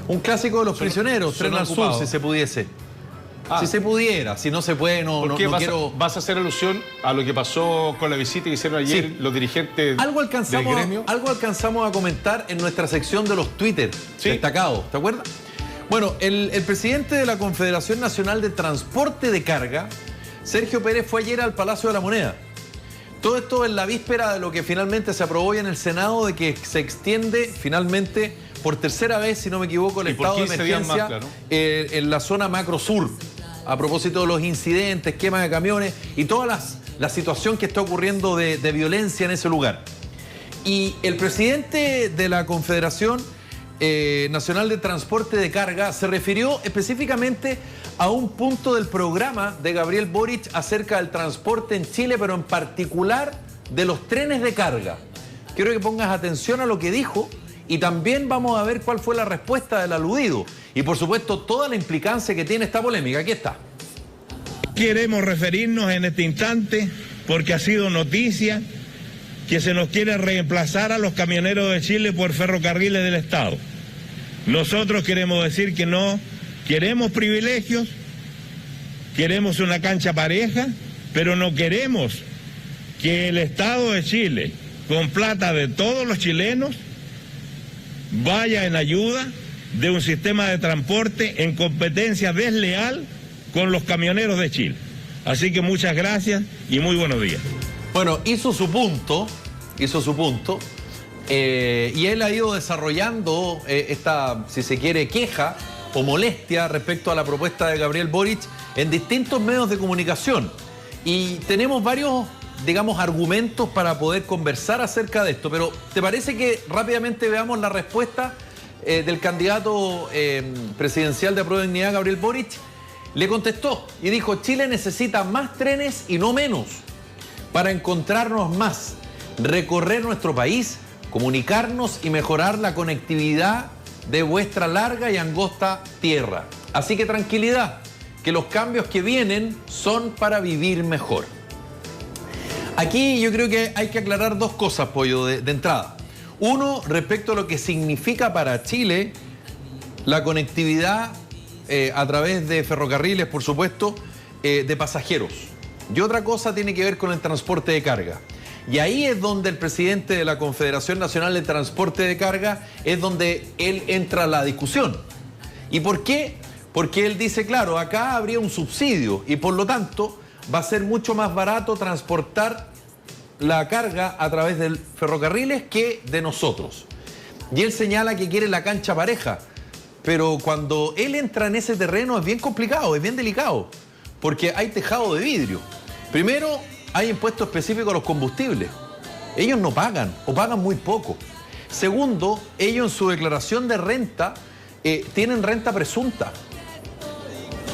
Un clásico de los prisioneros, Tren al Sur, si se pudiese. Si se pudiera, si no se puede, no quiero... ¿Vas a hacer alusión a lo que pasó con la visita que hicieron ayer los dirigentes del gremio? Algo alcanzamos a comentar en nuestra sección de los Twitter destacados, ¿te acuerdas? Bueno, el presidente de la Confederación Nacional de Transporte de Carga, Sergio Pérez, fue ayer al Palacio de la Moneda. Todo esto en la víspera de lo que finalmente se aprobó hoy en el Senado, de que se extiende finalmente por tercera vez, si no me equivoco, el estado de emergencia en la zona macro sur, a propósito de los incidentes, quema de camiones y toda la situación que está ocurriendo de violencia en ese lugar. Y el presidente de la Confederación Nacional de Transporte de Carga se refirió específicamente a un punto del programa de Gabriel Boric acerca del transporte en Chile, pero en particular de los trenes de carga. Quiero que pongas atención a lo que dijo y también vamos a ver cuál fue la respuesta del aludido y por supuesto toda la implicancia que tiene esta polémica. Aquí está. Queremos referirnos en este instante porque ha sido noticia que se nos quiere reemplazar a los camioneros de Chile por ferrocarriles del Estado. Nosotros queremos decir que no queremos privilegios, queremos una cancha pareja, pero no queremos que el Estado de Chile, con plata de todos los chilenos, vaya en ayuda de un sistema de transporte en competencia desleal con los camioneros de Chile. Así que muchas gracias y muy buenos días. Bueno, hizo su punto, y él ha ido desarrollando esta, si se quiere, queja o molestia respecto a la propuesta de Gabriel Boric en distintos medios de comunicación. Y tenemos varios, digamos, argumentos para poder conversar acerca de esto, pero ¿te parece que rápidamente veamos la respuesta del candidato presidencial de Apruebo Dignidad, Gabriel Boric? Le contestó y dijo: Chile necesita más trenes y no menos, para encontrarnos más, recorrer nuestro país, comunicarnos y mejorar la conectividad de vuestra larga y angosta tierra. Así que tranquilidad, que los cambios que vienen son para vivir mejor. Aquí yo creo que hay que aclarar dos cosas, Pollo, de entrada. Uno, respecto a lo que significa para Chile la conectividad a través de ferrocarriles, por supuesto, de pasajeros. Y otra cosa tiene que ver con el transporte de carga. Y ahí es donde el presidente de la Confederación Nacional de Transporte de Carga es donde él entra a la discusión. ¿Y por qué? Porque él dice, claro, acá habría un subsidio y por lo tanto va a ser mucho más barato transportar la carga a través de ferrocarriles que de nosotros. Y él señala que quiere la cancha pareja, pero cuando él entra en ese terreno es bien complicado, es bien delicado, porque hay tejado de vidrio. Primero, hay impuesto específico a los combustibles. Ellos no pagan o pagan muy poco. Segundo, ellos en su declaración de renta tienen renta presunta,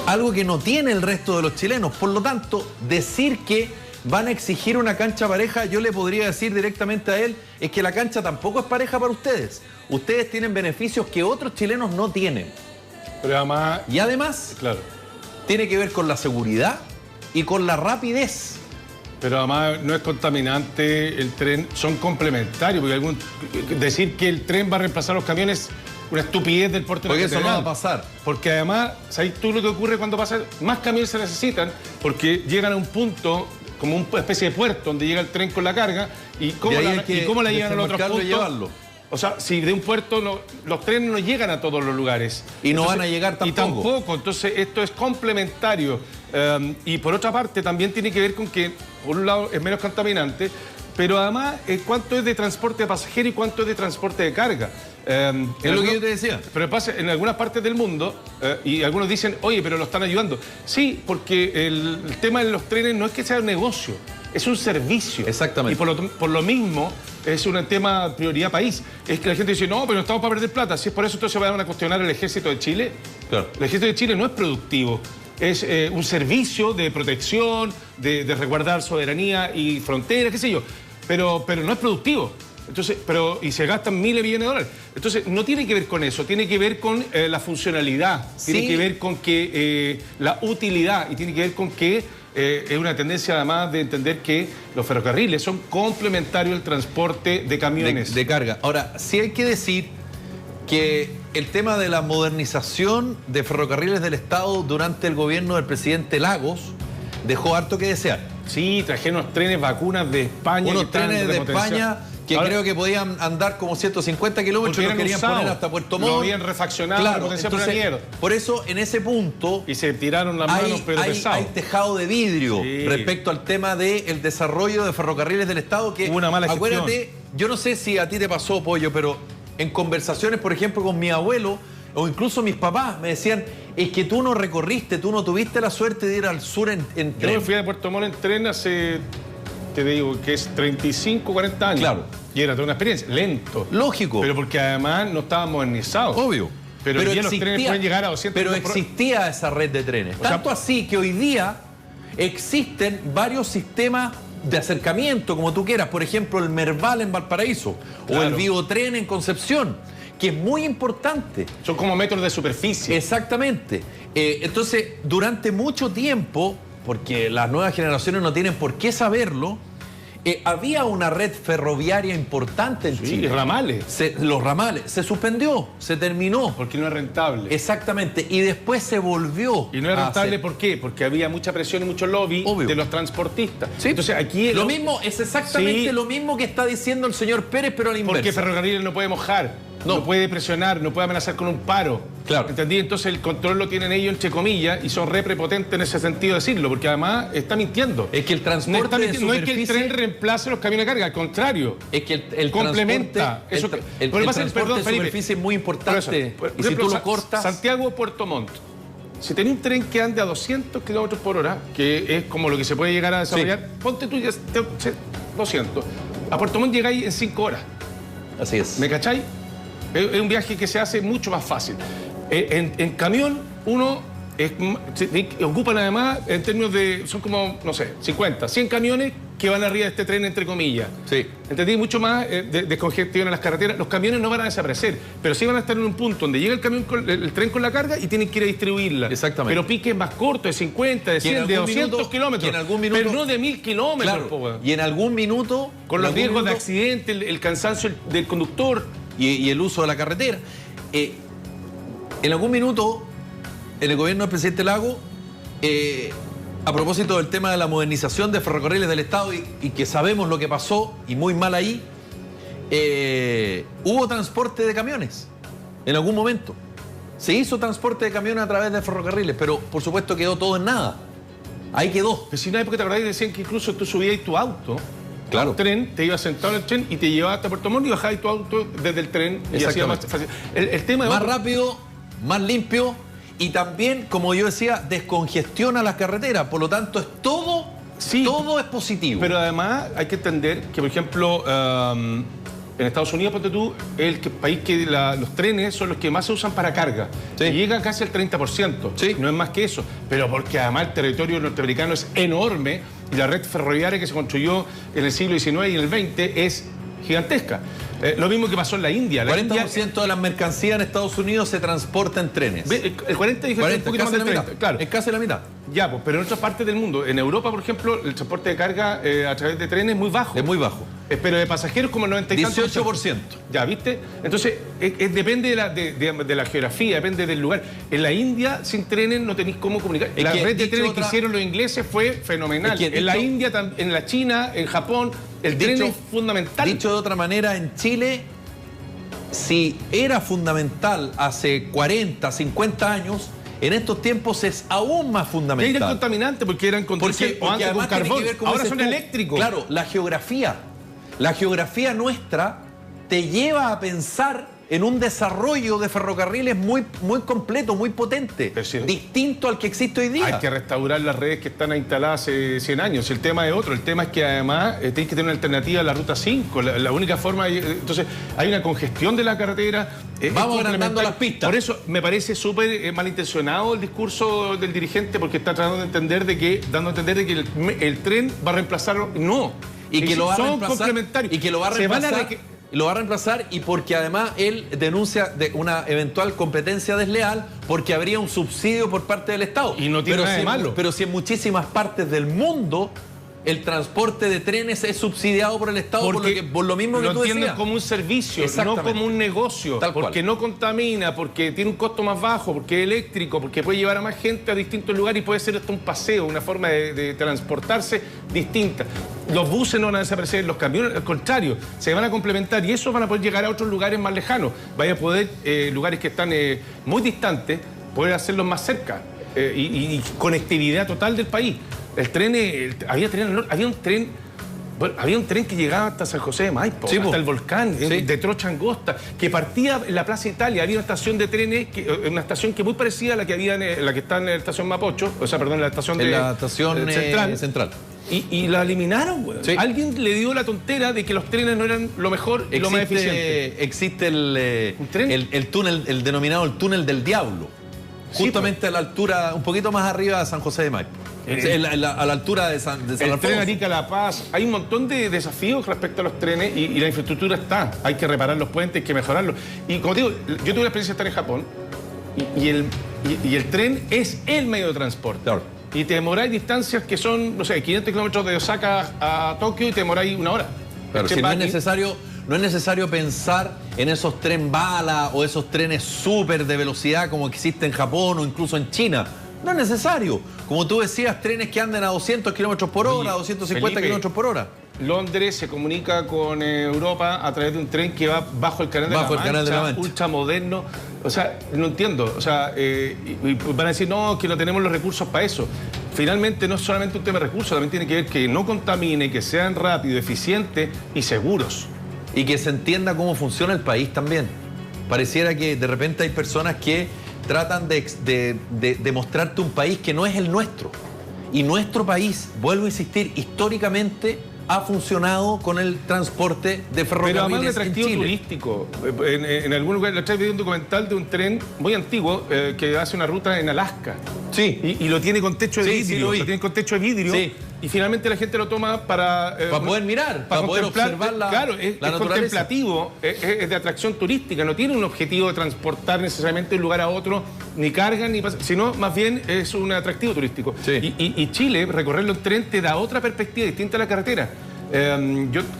algo que no tiene el resto de los chilenos. Por lo tanto, decir que van a exigir una cancha pareja, yo le podría decir directamente a él, es que la cancha tampoco es pareja para ustedes. Ustedes tienen beneficios que otros chilenos no tienen. Pero además... Y además, claro, tiene que ver con la seguridad y con la rapidez. Pero además no es contaminante el tren, son complementarios, porque decir que el tren va a reemplazar los camiones, una estupidez del porte porque nacional. Eso no va a pasar. Porque además, ¿sabes tú lo que ocurre cuando pasa? Más camiones se necesitan, porque llegan a un punto, como una especie de puerto, donde llega el tren con la carga, y cómo la llegan a los otros puntos. O sea, si de un puerto los trenes no llegan a todos los lugares. Y no van a llegar tampoco. Y tampoco. Entonces, esto es complementario. Y por otra parte, también tiene que ver con que, por un lado, es menos contaminante, pero además, cuánto es de transporte de pasajero y cuánto es de transporte de carga. Es lo que yo te decía. Pero pasa en algunas partes del mundo, y algunos dicen, oye, pero lo están ayudando. Sí, porque el tema de los trenes no es que sea un negocio, es un servicio. Exactamente. Y por lo mismo es un tema de prioridad país. Es que la gente dice, no, pero no estamos para perder plata. Si es por eso, entonces van a cuestionar el ejército de Chile. Claro. El ejército de Chile no es productivo. Es un servicio de protección, de resguardar soberanía y fronteras, qué sé yo. Pero no es productivo. Entonces, y se gastan miles de millones de dólares. Entonces, no tiene que ver con eso, tiene que ver con la funcionalidad, sí, tiene que ver con que la utilidad, y tiene que ver con que es una tendencia además de entender que los ferrocarriles son complementarios al transporte de camiones. De carga. Ahora, sí hay que decir que el tema de la modernización de ferrocarriles del Estado durante el gobierno del presidente Lagos dejó harto que desear. Sí, trajeron unos trenes vacunas de España. Unos trenes de España que ahora, creo que podían andar como 150 kilómetros, los querían poner hasta Puerto Montt. Lo habían refaccionado, claro, entonces, por eso, en ese punto... Y se tiraron las manos, pero pesado. Hay tejado de vidrio respecto al tema del desarrollo de ferrocarriles del Estado, que, hubo una mala gestión. Acuérdate, yo no sé si a ti te pasó, Pollo, pero en conversaciones, por ejemplo, con mi abuelo, o incluso mis papás, me decían, es que tú no recorriste, tú no tuviste la suerte de ir al sur en tren. Yo me fui a Puerto Montt en tren hace, te digo, que es 35, 40 años. Claro. Y era toda una experiencia, lento. Lógico. Pero porque además no estaba modernizado. Obvio. Pero hoy día los trenes pueden llegar a 200 Pero existía esa red de trenes. Tanto así que hoy día existen varios sistemas de acercamiento, como tú quieras. Por ejemplo, el Merval en Valparaíso, o el Biotren en Concepción, que es muy importante. Son como metros de superficie. Exactamente. Entonces, durante mucho tiempo, porque las nuevas generaciones no tienen por qué saberlo, había una red ferroviaria importante en Chile. Ramales. Los ramales. Se suspendió, se terminó. Porque no es rentable. Exactamente. Y después se volvió. Y no es rentable, ¿por qué? Porque había mucha presión y mucho lobby de los transportistas. Sí. Entonces aquí... Lo mismo, es exactamente lo mismo que está diciendo el señor Pérez, pero a la inversa. Porque Ferrocarriles no puede mojar. No puede presionar, no puede amenazar con un paro. Claro. ¿Entendí? Entonces el control lo tienen ellos, entre comillas, y son re prepotentes en ese sentido de decirlo, porque además está mintiendo. Es que el transporte no es que el tren reemplace los camiones de carga, al contrario. Es que el complementa. El transporte de superficie es muy importante. Y si tú lo cortas... Santiago, Puerto Montt. Si tenés un tren que ande a 200 kilómetros por hora, que es como lo que se puede llegar a desarrollar, ponte tú ya 200. A Puerto Montt llegáis en 5 horas. Así es. ¿Me cacháis? Es un viaje que se hace mucho más fácil. En camión, uno ocupan además, en términos de, son como, no sé, 50, 100 camiones que van arriba de este tren, entre comillas. Sí. ¿Entendí? Mucho más descongestión en las carreteras. Los camiones no van a desaparecer, pero sí van a estar en un punto donde llega el tren con la carga y tienen que ir a distribuirla. Exactamente. Pero piques más cortos, de 50, de 100, de 200 kilómetros. En algún minuto, pero no de 1000 kilómetros. Claro, y en algún minuto... Con los riesgos de accidente, el cansancio del conductor... Y el uso de la carretera. En algún minuto, en el gobierno del presidente Lagos, a propósito del tema de la modernización de ferrocarriles del Estado y que sabemos lo que pasó, y muy mal ahí, hubo transporte de camiones en algún momento. Se hizo transporte de camiones a través de ferrocarriles, pero por supuesto quedó todo en nada. Ahí quedó. Pero si una época te acordás, decían que incluso tú subías tu auto... Claro. Un tren, te ibas sentado en el tren y te llevabas hasta Puerto Montt y bajabas tu auto desde el tren y hacía más fácil. El tema más rápido, más limpio y también, como yo decía, descongestiona las carreteras. Por lo tanto, es todo es positivo. Pero además hay que entender que, por ejemplo, en Estados Unidos, ponte tú, el país que los trenes son los que más se usan para carga. Sí. Y llega casi al 30%. Sí. No es más que eso. Pero porque además el territorio norteamericano es enorme y la red ferroviaria que se construyó en el siglo XIX y en el XX es gigantesca. Lo mismo que pasó en la India. El 40% de las mercancías en Estados Unidos se transporta en trenes. El 40 dije un poquito más del 30. Claro. Es casi la mitad. Ya, pues, pero en otras partes del mundo. En Europa, por ejemplo, el transporte de carga a través de trenes es muy bajo. Es muy bajo. Pero de pasajeros como el 90 y tantos. 18%. Ya, ¿viste? Entonces, depende de la geografía, depende del lugar. En la India, sin trenes, no tenéis cómo comunicar. La red de trenes que hicieron los ingleses fue fenomenal. En la India, en la China, en Japón, el tren es fundamental. Dicho de otra manera, en Chile, si era fundamental hace 40, 50 años, en estos tiempos es aún más fundamental. Y eran contaminantes porque eran con diésel o antes con carbón. Ahora son eléctricos. Claro, la geografía nuestra te lleva a pensar en un desarrollo de ferrocarriles muy, muy completo, muy potente, distinto al que existe hoy día. Hay que restaurar las redes que están instaladas hace 100 años. El tema es otro. El tema es que además tienes que tener una alternativa a la Ruta 5. La única forma... Entonces, hay una congestión de la carretera. Vamos agrandando las pistas. Por eso me parece súper malintencionado el discurso del dirigente, porque está tratando de entender dando a entender de que el tren va a reemplazarlo. No. Y que lo va a son reemplazar. Complementarios. Y que lo va a reemplazar. Lo va a reemplazar y porque además él denuncia de una eventual competencia desleal porque habría un subsidio por parte del Estado. Y no tiene nada de malo. Pero si en muchísimas partes del mundo el transporte de trenes es subsidiado por el Estado por lo mismo que tú decías. Lo entienden como un servicio, no como un negocio. Porque no contamina, porque tiene un costo más bajo, porque es eléctrico, porque puede llevar a más gente a distintos lugares y puede ser hasta un paseo, una forma de transportarse distinta. Los buses no van a desaparecer, los camiones, al contrario, se van a complementar y esos van a poder llegar a otros lugares más lejanos. Vaya a poder, lugares que están muy distantes, poder hacerlos más cerca y conectividad total del país. El tren, había un tren que llegaba hasta San José de Maipo, sí, hasta el volcán, sí, de Trocha Angosta, que partía en la Plaza Italia. Había una estación de trenes, una estación que muy parecida a la que había la que está en la estación Mapocho, o sea, perdón, la estación central. Y la eliminaron, güey. Sí. Alguien le dio la tontera de que los trenes no eran lo mejor y lo más eficiente. Existe el túnel, el denominado el túnel del Diablo, justamente a la altura, un poquito más arriba de San José de Maipo. A la altura de San El tren Arica-La Paz. Hay un montón de desafíos respecto a los trenes y la infraestructura está. Hay que reparar los puentes, hay que mejorarlos. Y como te digo, yo tuve la experiencia de estar en Japón y el tren es el medio de transporte. Claro. Y te demoráis distancias que son, no sé, 500 kilómetros de Osaka a Tokio y te demoráis una hora. Claro, si no es necesario pensar en esos tren bala o esos trenes súper de velocidad como existe en Japón o incluso en China. No es necesario. Como tú decías, trenes que anden a 200 kilómetros por hora, 250 kilómetros por hora. Londres se comunica con Europa a través de un tren que va bajo el canal de la Mancha, ultra moderno. O sea, no entiendo. O sea, y van a decir, no, que no tenemos los recursos para eso. Finalmente no es solamente un tema de recursos, también tiene que ver que no contamine, que sean rápidos, eficientes y seguros. Y que se entienda cómo funciona el país también. Pareciera que de repente hay personas que tratan de mostrarte un país que no es el nuestro. Y nuestro país, vuelvo a insistir, históricamente ha funcionado con el transporte de ferrocarriles. Pero además de atractivo turístico. En algún lugar, la otra vez vi un documental de un tren muy antiguo que hace una ruta en Alaska. Sí. Y lo tiene con techo de vidrio. Sí, lo tiene con techo de vidrio. Sí. Y finalmente la gente lo toma para poder mirar, para poder observar la Claro, es contemplativo, es de atracción turística, no tiene un objetivo de transportar necesariamente de un lugar a otro, ni cargan, sino más bien es un atractivo turístico. Sí. Y Chile, recorrerlo en tren te da otra perspectiva distinta a la carretera.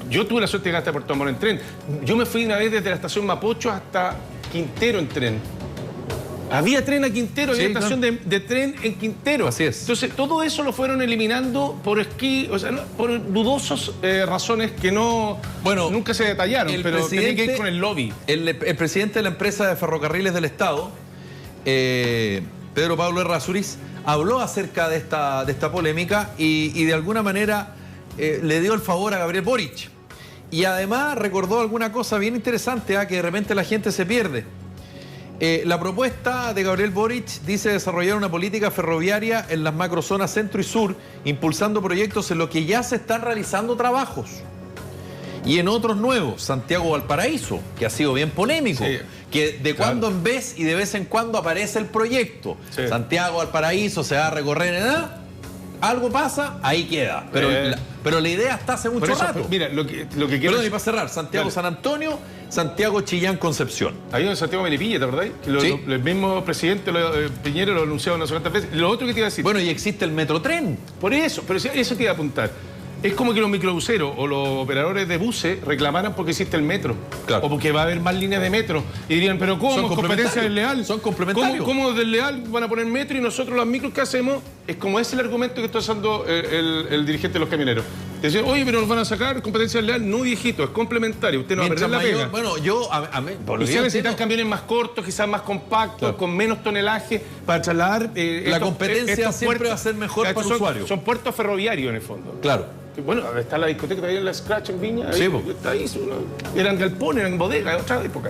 Yo tuve la suerte de llegar hasta Puerto Montt en tren. Yo me fui una vez desde la estación Mapocho hasta Quintero en tren. Había tren a Quintero, había estación de tren en Quintero. Así es. Entonces, todo eso lo fueron eliminando por por dudosas razones que nunca se detallaron, pero tienen que ir con el lobby. El presidente de la empresa de ferrocarriles del Estado, Pedro Pablo Errázuriz, habló acerca de esta polémica y de alguna manera le dio el favor a Gabriel Boric. Y además recordó alguna cosa bien interesante, que de repente la gente se pierde. La propuesta de Gabriel Boric dice desarrollar una política ferroviaria en las macrozonas centro y sur, impulsando proyectos en los que ya se están realizando trabajos. Y en otros nuevos, Santiago-Valparaíso, que ha sido bien polémico, que de cuando en vez y de vez en cuando aparece el proyecto. Sí. Santiago-Valparaíso se va a recorrer en algo pasa, ahí queda. Pero la idea está hace mucho rato. Mira, lo que quiero... Perdón, y para cerrar, Santiago-San Antonio, Santiago-Chillán-Concepción. Hay un Santiago Melipilla, ¿te acordás? El mismo presidente Piñera lo anunció unas cuantas veces. Lo otro que te iba a decir... Bueno, y existe el Metrotren. Por eso, pero eso te iba a apuntar. Es como que los microbuseros o los operadores de buses reclamaran porque existe el metro. Claro. O porque va a haber más líneas de metro. Y dirían, pero ¿cómo? ¿Competencia desleal? Son complementarios. ¿Cómo desleal van a poner metro y nosotros las micros que hacemos? Es como es el argumento que está usando el dirigente de los camioneros. Decir, oye, pero nos van a sacar competencia desleal. No, viejito, es complementario. Usted no va a perder la pega. Bueno, quizás necesitan camiones más cortos, quizás más compactos, con menos tonelaje para trasladar... la competencia siempre va a ser mejor para el usuario. Son puertos ferroviarios en el fondo. Claro. Bueno, está la discoteca todavía en la Scratch en Viña. Sí, está ahí, eran galpones, eran bodegas, de otra época.